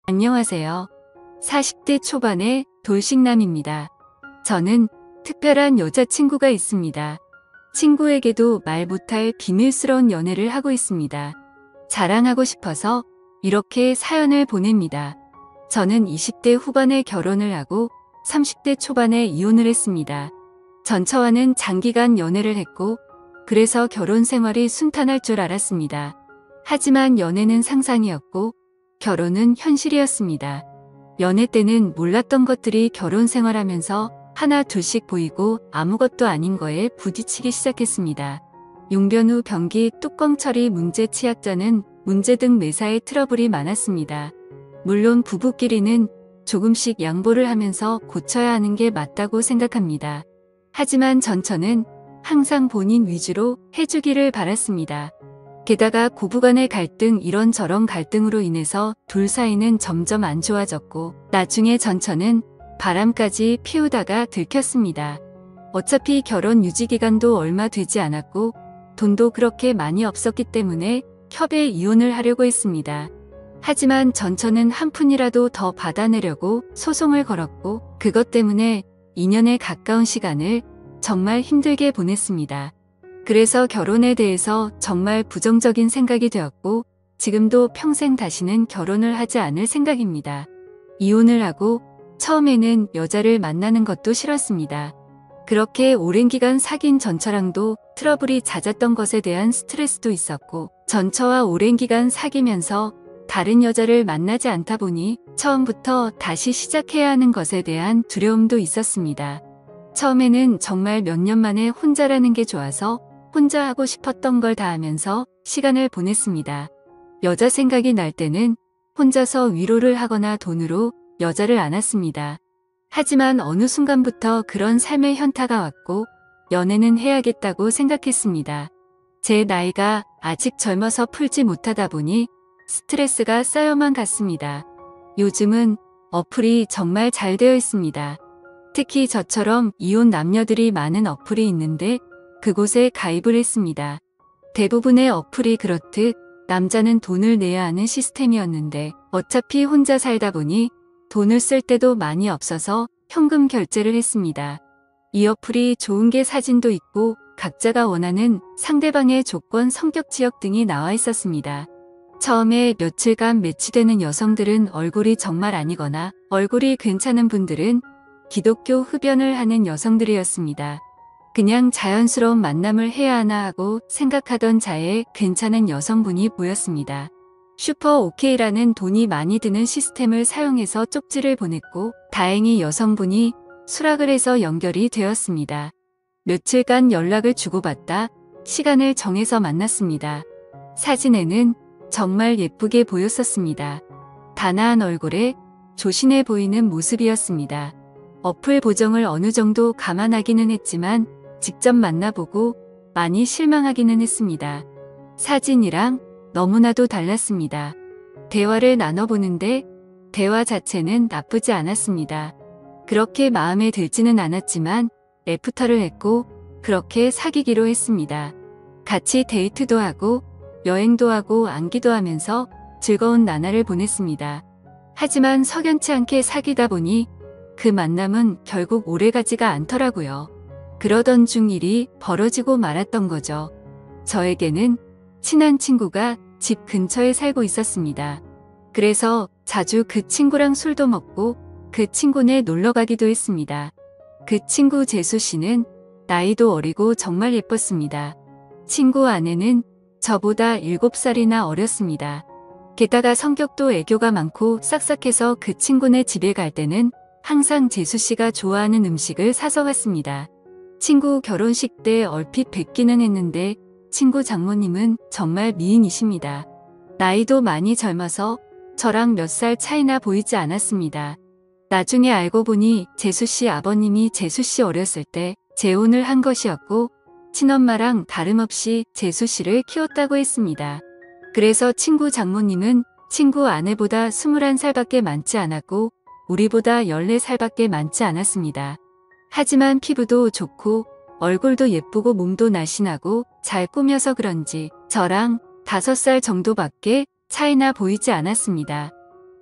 안녕하세요. 40대 초반의 돌싱남입니다. 저는 특별한 여자친구가 있습니다. 친구에게도 말 못할 비밀스러운 연애를 하고 있습니다. 자랑하고 싶어서 이렇게 사연을 보냅니다. 저는 20대 후반에 결혼을 하고 30대 초반에 이혼을 했습니다. 전처와는 장기간 연애를 했고 그래서 결혼 생활이 순탄할 줄 알았습니다. 하지만 연애는 상상이었고 결혼은 현실이었습니다. 연애 때는 몰랐던 것들이 결혼 생활하면서 하나 둘씩 보이고 아무것도 아닌 거에 부딪히기 시작했습니다. 용변 후 변기 뚜껑 처리 문제 치약자는 문제 등 매사에 트러블이 많았습니다. 물론 부부끼리는 조금씩 양보를 하면서 고쳐야 하는 게 맞다고 생각합니다. 하지만 전처는 항상 본인 위주로 해주기를 바랐습니다. 게다가 고부간의 갈등 이런저런 갈등으로 인해서 둘 사이는 점점 안 좋아졌고 나중에 전처는 바람까지 피우다가 들켰습니다. 어차피 결혼 유지기간도 얼마 되지 않았고 돈도 그렇게 많이 없었기 때문에 협의 이혼을 하려고 했습니다. 하지만 전처는 한 푼이라도 더 받아내려고 소송을 걸었고 그것 때문에 2년에 가까운 시간을 정말 힘들게 보냈습니다. 그래서 결혼에 대해서 정말 부정적인 생각이 되었고 지금도 평생 다시는 결혼을 하지 않을 생각입니다. 이혼을 하고 처음에는 여자를 만나는 것도 싫었습니다. 그렇게 오랜 기간 사귄 전처랑도 트러블이 잦았던 것에 대한 스트레스도 있었고 전처와 오랜 기간 사귀면서 다른 여자를 만나지 않다 보니 처음부터 다시 시작해야 하는 것에 대한 두려움도 있었습니다. 처음에는 정말 몇 년 만에 혼자라는 게 좋아서 혼자 하고 싶었던 걸 다 하면서 시간을 보냈습니다. 여자 생각이 날 때는 혼자서 위로를 하거나 돈으로 여자를 안았습니다. 하지만 어느 순간부터 그런 삶의 현타가 왔고 연애는 해야겠다고 생각했습니다. 제 나이가 아직 젊어서 풀지 못하다 보니 스트레스가 쌓여만 갔습니다. 요즘은 어플이 정말 잘 되어 있습니다. 특히 저처럼 이혼 남녀들이 많은 어플이 있는데 그곳에 가입을 했습니다. 대부분의 어플이 그렇듯 남자는 돈을 내야 하는 시스템이었는데 어차피 혼자 살다 보니 돈을 쓸 때도 많이 없어서 현금 결제를 했습니다. 이 어플이 좋은 게 사진도 있고 각자가 원하는 상대방의 조건, 성격, 지역 등이 나와 있었습니다. 처음에 며칠간 매치되는 여성들은 얼굴이 정말 아니거나 얼굴이 괜찮은 분들은 기독교 흡연을 하는 여성들이었습니다. 그냥 자연스러운 만남을 해야 하나 하고 생각하던 자에 괜찮은 여성분이 보였습니다. 슈퍼 오케이라는 돈이 많이 드는 시스템을 사용해서 쪽지를 보냈고 다행히 여성분이 수락을 해서 연결이 되었습니다. 며칠간 연락을 주고받다 시간을 정해서 만났습니다. 사진에는 정말 예쁘게 보였었습니다. 단아한 얼굴에 조신해 보이는 모습이었습니다. 어플 보정을 어느 정도 감안하기는 했지만 직접 만나보고 많이 실망하기는 했습니다. 사진이랑 너무나도 달랐습니다. 대화를 나눠보는데 대화 자체는 나쁘지 않았습니다. 그렇게 마음에 들지는 않았지만 애프터를 했고 그렇게 사귀기로 했습니다. 같이 데이트도 하고 여행도 하고 안기도 하면서 즐거운 나날을 보냈습니다. 하지만 석연치 않게 사귀다 보니 그 만남은 결국 오래가지가 않더라고요. 그러던 중 일이 벌어지고 말았던 거죠. 저에게는 친한 친구가 집 근처에 살고 있었습니다. 그래서 자주 그 친구랑 술도 먹고 그 친구네 놀러 가기도 했습니다. 그 친구 재수 씨는 나이도 어리고 정말 예뻤습니다. 친구 아내는 저보다 7살이나 어렸습니다. 게다가 성격도 애교가 많고 싹싹해서 그 친구네 집에 갈 때는 항상 재수 씨가 좋아하는 음식을 사서 갔습니다. 친구 결혼식 때 얼핏 뵙기는 했는데 친구 장모님은 정말 미인이십니다. 나이도 많이 젊어서 저랑 몇 살 차이나 보이지 않았습니다. 나중에 알고 보니 재수씨 아버님이 재수씨 어렸을 때 재혼을 한 것이었고 친엄마랑 다름없이 재수씨를 키웠다고 했습니다. 그래서 친구 장모님은 친구 아내보다 21살밖에 많지 않았고 우리보다 14살밖에 많지 않았습니다. 하지만 피부도 좋고 얼굴도 예쁘고 몸도 날씬하고 잘 꾸며서 그런지 저랑 5살 정도밖에 차이나 보이지 않았습니다.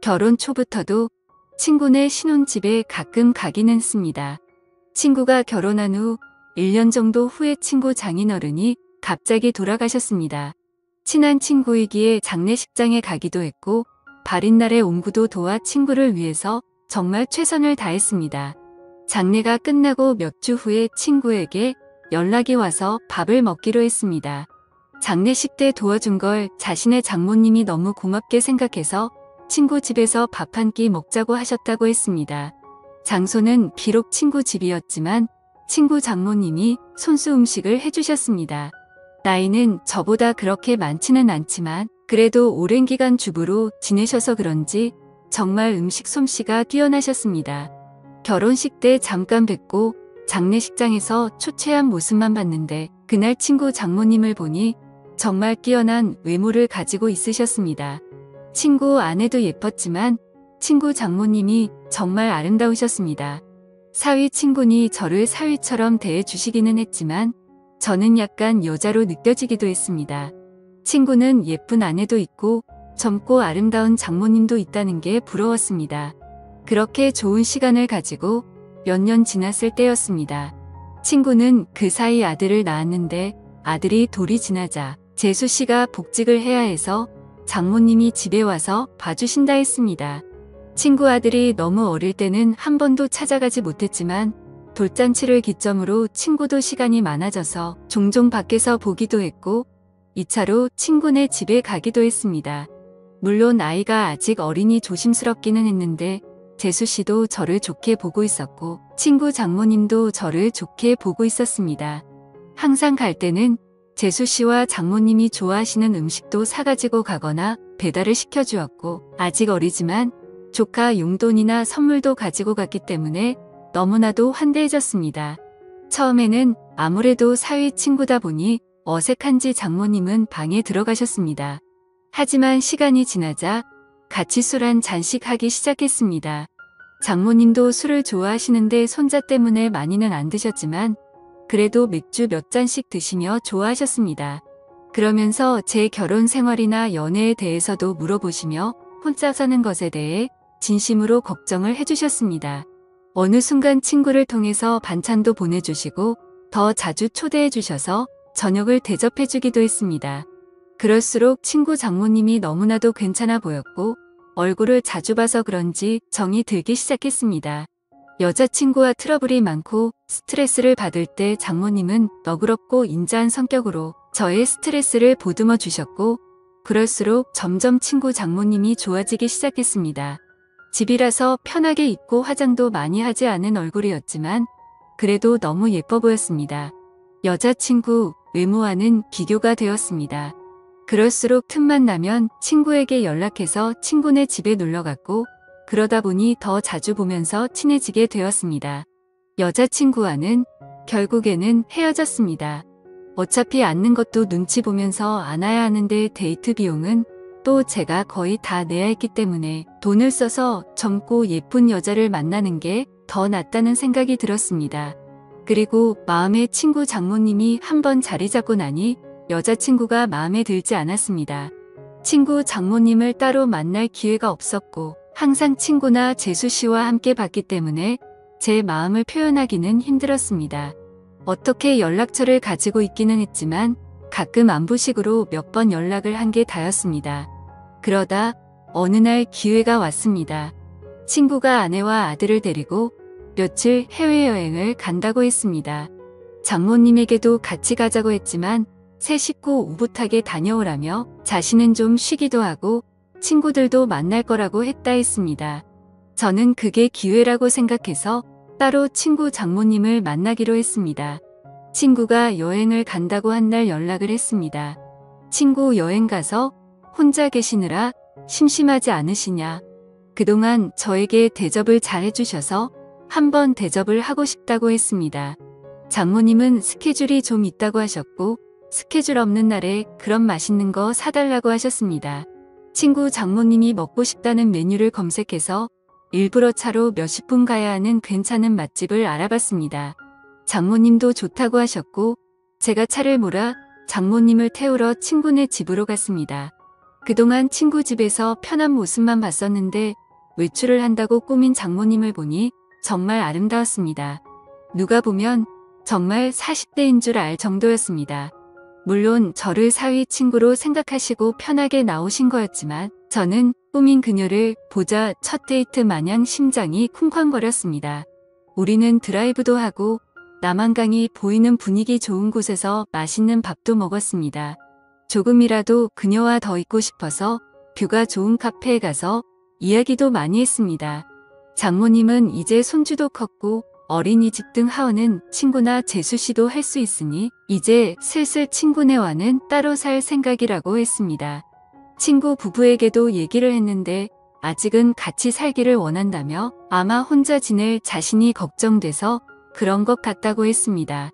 결혼 초부터도 친구네 신혼집에 가끔 가기는 했습니다. 친구가 결혼한 후 1년 정도 후에 친구 장인어른이 갑자기 돌아가셨습니다. 친한 친구이기에 장례식장에 가기도 했고 발인날에 옹구도 도와 친구를 위해서 정말 최선을 다했습니다. 장례가 끝나고 몇 주 후에 친구에게 연락이 와서 밥을 먹기로 했습니다. 장례식 때 도와준 걸 자신의 장모님이 너무 고맙게 생각해서 친구 집에서 밥 한 끼 먹자고 하셨다고 했습니다. 장소는 비록 친구 집이었지만 친구 장모님이 손수 음식을 해주셨습니다. 나이는 저보다 그렇게 많지는 않지만 그래도 오랜 기간 주부로 지내셔서 그런지 정말 음식 솜씨가 뛰어나셨습니다. 결혼식 때 잠깐 뵙고 장례식장에서 초췌한 모습만 봤는데 그날 친구 장모님을 보니 정말 뛰어난 외모를 가지고 있으셨습니다. 친구 아내도 예뻤지만 친구 장모님이 정말 아름다우셨습니다. 사위 친구니 저를 사위처럼 대해주시기는 했지만 저는 약간 여자로 느껴지기도 했습니다. 친구는 예쁜 아내도 있고 젊고 아름다운 장모님도 있다는 게 부러웠습니다. 그렇게 좋은 시간을 가지고 몇 년 지났을 때였습니다. 친구는 그 사이 아들을 낳았는데 아들이 돌이 지나자 재수 씨가 복직을 해야 해서 장모님이 집에 와서 봐주신다 했습니다. 친구 아들이 너무 어릴 때는 한 번도 찾아가지 못했지만 돌잔치를 기점으로 친구도 시간이 많아져서 종종 밖에서 보기도 했고 2차로 친구네 집에 가기도 했습니다. 물론 아이가 아직 어리니 조심스럽기는 했는데 재수 씨도 저를 좋게 보고 있었고 친구 장모님도 저를 좋게 보고 있었습니다. 항상 갈 때는 재수 씨와 장모님이 좋아하시는 음식도 사가지고 가거나 배달을 시켜주었고 아직 어리지만 조카 용돈이나 선물도 가지고 갔기 때문에 너무나도 환대해졌습니다. 처음에는 아무래도 사위 친구다 보니 어색한지 장모님은 방에 들어가셨습니다. 하지만 시간이 지나자 같이 술 한 잔씩 하기 시작했습니다. 장모님도 술을 좋아하시는데 손자 때문에 많이는 안 드셨지만 그래도 맥주 몇 잔씩 드시며 좋아하셨습니다. 그러면서 제 결혼 생활이나 연애에 대해서도 물어보시며 혼자 사는 것에 대해 진심으로 걱정을 해주셨습니다. 어느 순간 친구를 통해서 반찬도 보내주시고 더 자주 초대해 주셔서 저녁을 대접해주기도 했습니다. 그럴수록 친구 장모님이 너무나도 괜찮아 보였고 얼굴을 자주 봐서 그런지 정이 들기 시작했습니다. 여자친구와 트러블이 많고 스트레스를 받을 때 장모님은 너그럽고 인자한 성격으로 저의 스트레스를 보듬어 주셨고 그럴수록 점점 친구 장모님이 좋아지기 시작했습니다. 집이라서 편하게 입고 화장도 많이 하지 않은 얼굴이었지만 그래도 너무 예뻐 보였습니다. 여자친구 외모와는 비교가 되었습니다. 그럴수록 틈만 나면 친구에게 연락해서 친구네 집에 놀러갔고 그러다 보니 더 자주 보면서 친해지게 되었습니다. 여자친구와는 결국에는 헤어졌습니다. 어차피 앉는 것도 눈치 보면서 안아야 하는데 데이트 비용은 또 제가 거의 다 내야 했기 때문에 돈을 써서 젊고 예쁜 여자를 만나는 게 더 낫다는 생각이 들었습니다. 그리고 마음의 친구 장모님이 한번 자리 잡고 나니 여자친구가 마음에 들지 않았습니다. 친구 장모님을 따로 만날 기회가 없었고 항상 친구나 재수 씨와 함께 봤기 때문에 제 마음을 표현하기는 힘들었습니다. 어떻게 연락처를 가지고 있기는 했지만 가끔 안부식으로 몇 번 연락을 한 게 다였습니다. 그러다 어느 날 기회가 왔습니다. 친구가 아내와 아들을 데리고 며칠 해외여행을 간다고 했습니다. 장모님에게도 같이 가자고 했지만 새 식구 오붓하게 다녀오라며 자신은 좀 쉬기도 하고 친구들도 만날 거라고 했다 했습니다. 저는 그게 기회라고 생각해서 따로 친구 장모님을 만나기로 했습니다. 친구가 여행을 간다고 한 날 연락을 했습니다. 친구 여행 가서 혼자 계시느라 심심하지 않으시냐. 그동안 저에게 대접을 잘 해주셔서 한번 대접을 하고 싶다고 했습니다. 장모님은 스케줄이 좀 있다고 하셨고 스케줄 없는 날에 그런 맛있는 거 사달라고 하셨습니다. 친구 장모님이 먹고 싶다는 메뉴를 검색해서 일부러 차로 몇십 분 가야 하는 괜찮은 맛집을 알아봤습니다. 장모님도 좋다고 하셨고 제가 차를 몰아 장모님을 태우러 친구네 집으로 갔습니다. 그동안 친구 집에서 편한 모습만 봤었는데 외출을 한다고 꾸민 장모님을 보니 정말 아름다웠습니다. 누가 보면 정말 40대인 줄 알 정도였습니다. 물론 저를 사위 친구로 생각하시고 편하게 나오신 거였지만 저는 꾸민 그녀를 보자 첫 데이트 마냥 심장이 쿵쾅거렸습니다. 우리는 드라이브도 하고 남한강이 보이는 분위기 좋은 곳에서 맛있는 밥도 먹었습니다. 조금이라도 그녀와 더 있고 싶어서 뷰가 좋은 카페에 가서 이야기도 많이 했습니다. 장모님은 이제 손주도 컸고 어린이집 등 하원은 친구나 재수씨도 할 수 있으니 이제 슬슬 친구네와는 따로 살 생각이라고 했습니다. 친구 부부에게도 얘기를 했는데 아직은 같이 살기를 원한다며 아마 혼자 지낼 자신이 걱정돼서 그런 것 같다고 했습니다.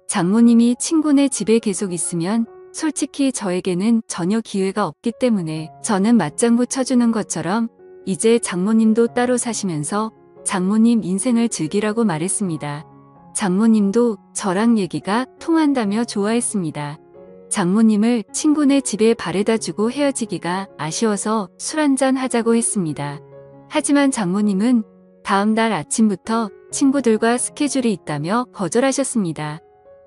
장모님이 친구네 집에 계속 있으면 솔직히 저에게는 전혀 기회가 없기 때문에 저는 맞장구 쳐주는 것처럼 이제 장모님도 따로 사시면서 장모님 인생을 즐기라고 말했습니다. 장모님도 저랑 얘기가 통한다며 좋아했습니다. 장모님을 친구네 집에 바래다 주고 헤어지기가 아쉬워서 술 한잔 하자고 했습니다. 하지만 장모님은 다음 날 아침부터 친구들과 스케줄이 있다며 거절하셨습니다.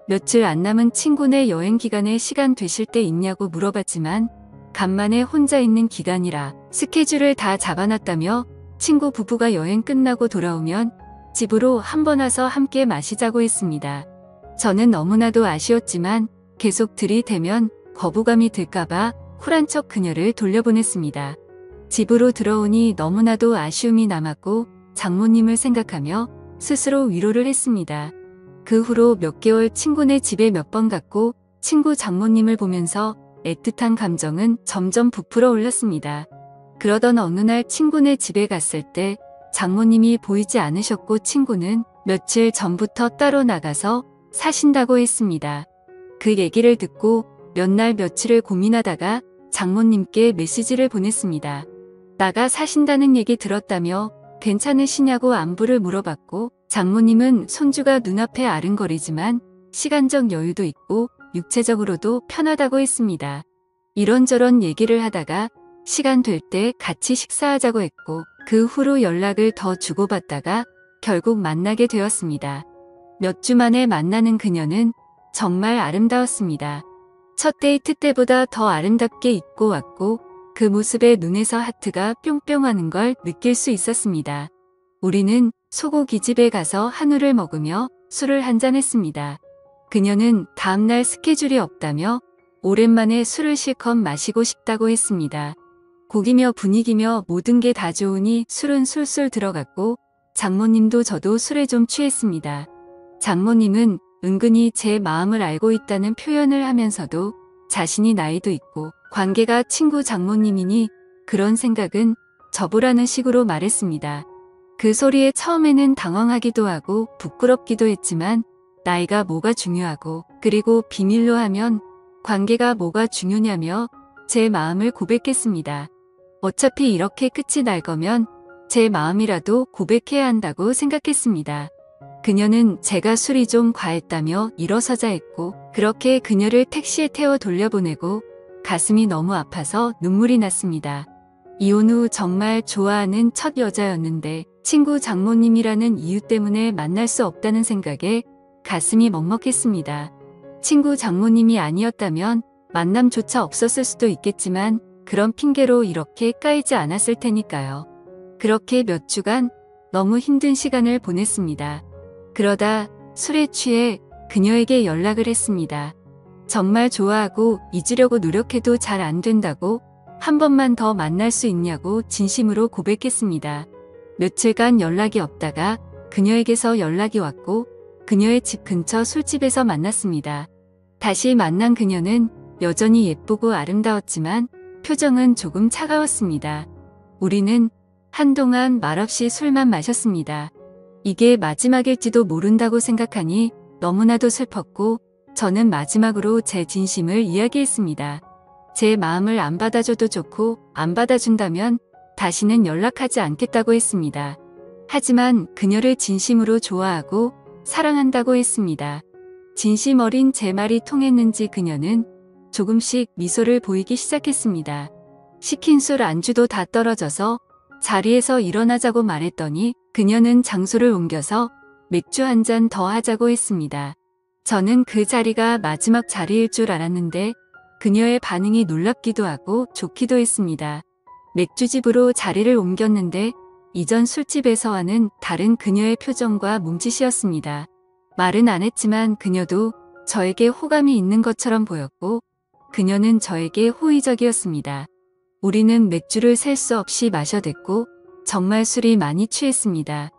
며칠 안 남은 친구네 여행 기간에 시간 되실 때 있냐고 물어봤지만 간만에 혼자 있는 기간이라 스케줄을 다 잡아놨다며 친구 부부가 여행 끝나고 돌아오면 집으로 한번 와서 함께 마시자고 했습니다. 저는 너무나도 아쉬웠지만 계속 들이대면 거부감이 들까봐 쿨한 척 그녀를 돌려보냈습니다. 집으로 들어오니 너무나도 아쉬움이 남았고 장모님을 생각하며 스스로 위로를 했습니다. 그 후로 몇 개월 친구네 집에 몇 번 갔고 친구 장모님을 보면서 애틋한 감정은 점점 부풀어 올랐습니다. 그러던 어느 날 친구네 집에 갔을 때 장모님이 보이지 않으셨고 친구는 며칠 전부터 따로 나가서 사신다고 했습니다. 그 얘기를 듣고 몇 날 며칠을 고민하다가 장모님께 메시지를 보냈습니다. 나가 사신다는 얘기 들었다며 괜찮으시냐고 안부를 물어봤고 장모님은 손주가 눈앞에 아른거리지만 시간적 여유도 있고 육체적으로도 편하다고 했습니다. 이런저런 얘기를 하다가 시간 될 때 같이 식사하자고 했고 그 후로 연락을 더 주고받다가 결국 만나게 되었습니다. 몇 주 만에 만나는 그녀는 정말 아름다웠습니다. 첫 데이트 때보다 더 아름답게 입고 왔고 그 모습에 눈에서 하트가 뿅뿅하는 걸 느낄 수 있었습니다. 우리는 소고기집에 가서 한우를 먹으며 술을 한잔했습니다. 그녀는 다음날 스케줄이 없다며 오랜만에 술을 실컷 마시고 싶다고 했습니다. 고기며 분위기며 모든 게 다 좋으니 술은 술술 들어갔고 장모님도 저도 술에 좀 취했습니다. 장모님은 은근히 제 마음을 알고 있다는 표현을 하면서도 자신이 나이도 있고 관계가 친구 장모님이니 그런 생각은 접으라는 식으로 말했습니다. 그 소리에 처음에는 당황하기도 하고 부끄럽기도 했지만 나이가 뭐가 중요하고 그리고 비밀로 하면 관계가 뭐가 중요냐며 제 마음을 고백했습니다. 어차피 이렇게 끝이 날 거면 제 마음이라도 고백해야 한다고 생각했습니다. 그녀는 제가 술이 좀 과했다며 일어서자 했고 그렇게 그녀를 택시에 태워 돌려보내고 가슴이 너무 아파서 눈물이 났습니다. 이혼 후 정말 좋아하는 첫 여자였는데 친구 장모님이라는 이유 때문에 만날 수 없다는 생각에 가슴이 먹먹했습니다. 친구 장모님이 아니었다면 만남조차 없었을 수도 있겠지만 그런 핑계로 이렇게 까이지 않았을 테니까요. 그렇게 몇 주간 너무 힘든 시간을 보냈습니다. 그러다 술에 취해 그녀에게 연락을 했습니다. 정말 좋아하고 잊으려고 노력해도 잘 안 된다고 한 번만 더 만날 수 있냐고 진심으로 고백했습니다. 며칠간 연락이 없다가 그녀에게서 연락이 왔고 그녀의 집 근처 술집에서 만났습니다. 다시 만난 그녀는 여전히 예쁘고 아름다웠지만 표정은 조금 차가웠습니다. 우리는 한동안 말없이 술만 마셨습니다. 이게 마지막일지도 모른다고 생각하니 너무나도 슬펐고 저는 마지막으로 제 진심을 이야기했습니다. 제 마음을 안 받아줘도 좋고 안 받아준다면 다시는 연락하지 않겠다고 했습니다. 하지만 그녀를 진심으로 좋아하고 사랑한다고 했습니다. 진심 어린 제 말이 통했는지 그녀는 조금씩 미소를 보이기 시작했습니다. 시킨 술 안주도 다 떨어져서 자리에서 일어나자고 말했더니 그녀는 장소를 옮겨서 맥주 한 잔 더 하자고 했습니다. 저는 그 자리가 마지막 자리일 줄 알았는데 그녀의 반응이 놀랍기도 하고 좋기도 했습니다. 맥주집으로 자리를 옮겼는데 이전 술집에서와는 다른 그녀의 표정과 몸짓이었습니다. 말은 안 했지만 그녀도 저에게 호감이 있는 것처럼 보였고 그녀는 저에게 호의적이었습니다. 우리는 맥주를 셀 수 없이 마셔댔고 정말 술이 많이 취했습니다.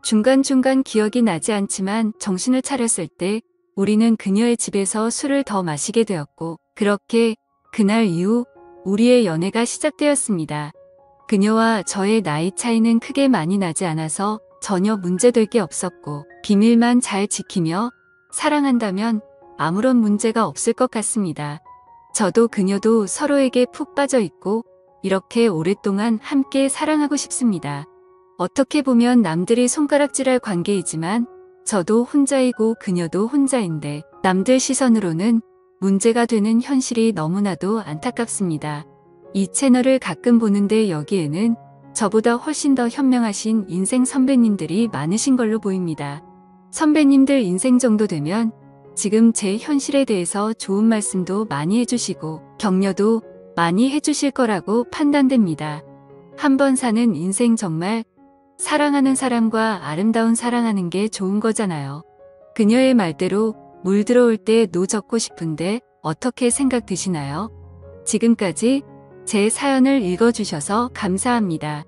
중간중간 기억이 나지 않지만 정신을 차렸을 때 우리는 그녀의 집에서 술을 더 마시게 되었고 그렇게 그날 이후 우리의 연애가 시작되었습니다. 그녀와 저의 나이 차이는 크게 많이 나지 않아서 전혀 문제될 게 없었고 비밀만 잘 지키며 사랑한다면 아무런 문제가 없을 것 같습니다. 저도 그녀도 서로에게 푹 빠져 있고 이렇게 오랫동안 함께 사랑하고 싶습니다. 어떻게 보면 남들이 손가락질할 관계이지만 저도 혼자이고 그녀도 혼자인데 남들 시선으로는 문제가 되는 현실이 너무나도 안타깝습니다. 이 채널을 가끔 보는데 여기에는 저보다 훨씬 더 현명하신 인생 선배님들이 많으신 걸로 보입니다. 선배님들 인생 정도 되면 지금 제 현실에 대해서 좋은 말씀도 많이 해주시고 격려도 많이 해주실 거라고 판단됩니다. 한 번 사는 인생 정말 사랑하는 사람과 아름다운 사랑하는 게 좋은 거잖아요. 그녀의 말대로 물 들어올 때 노 젓고 싶은데 어떻게 생각 드시나요? 지금까지 제 사연을 읽어주셔서 감사합니다.